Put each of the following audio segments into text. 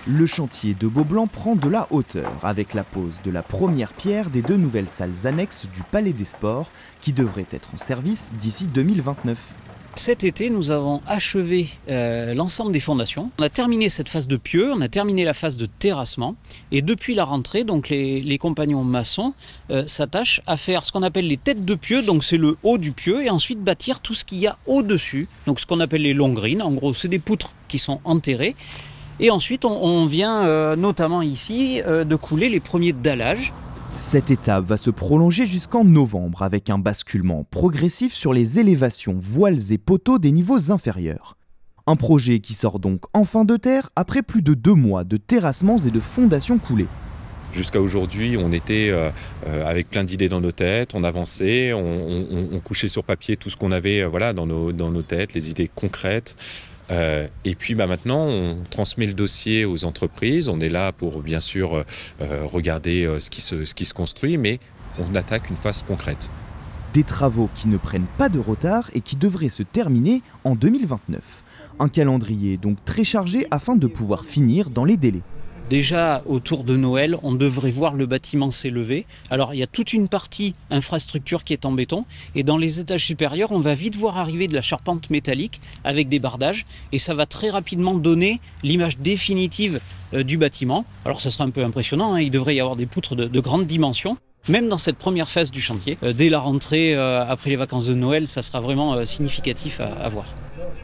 Le chantier de Beaublanc prend de la hauteur avec la pose de la première pierre des 2 nouvelles salles annexes du Palais des Sports qui devraient être en service d'ici 2029. Cet été, nous avons achevé l'ensemble des fondations. On a terminé cette phase de pieux, on a terminé la phase de terrassement. Et depuis la rentrée, donc les compagnons maçons s'attachent à faire ce qu'on appelle les têtes de pieux. Donc c'est le haut du pieu et ensuite bâtir tout ce qu'il y a au-dessus. Donc ce qu'on appelle les longrines. En gros, c'est des poutres qui sont enterrées. Et ensuite, on vient notamment ici de couler les premiers dallages. Cette étape va se prolonger jusqu'en novembre avec un basculement progressif sur les élévations, voiles et poteaux des niveaux inférieurs. Un projet qui sort donc enfin de terre après plus de 2 mois de terrassements et de fondations coulées. Jusqu'à aujourd'hui, on était avec plein d'idées dans nos têtes, on avançait, on couchait sur papier tout ce qu'on avait dans nos têtes, les idées concrètes. Et puis maintenant, on transmet le dossier aux entreprises. On est là pour bien sûr regarder ce qui se construit, mais on attaque une phase concrète. Des travaux qui ne prennent pas de retard et qui devraient se terminer en 2029. Un calendrier donc très chargé afin de pouvoir finir dans les délais. Déjà, autour de Noël, on devrait voir le bâtiment s'élever. Alors, il y a toute une partie infrastructure qui est en béton. Et dans les étages supérieurs, on va vite voir arriver de la charpente métallique avec des bardages. Et ça va très rapidement donner l'image définitive du bâtiment. Alors, ça sera un peu impressionnant, hein. Il devrait y avoir des poutres de grandes dimensions. Même dans cette première phase du chantier, dès la rentrée, après les vacances de Noël, ça sera vraiment significatif à voir.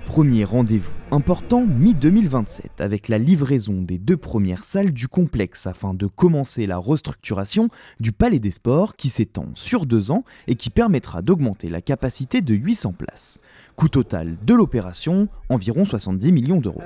Premier rendez-vous important mi-2027 avec la livraison des 2 premières salles du complexe afin de commencer la restructuration du Palais des Sports qui s'étend sur 2 ans et qui permettra d'augmenter la capacité de 800 places. Coût total de l'opération, environ 70 millions d'euros.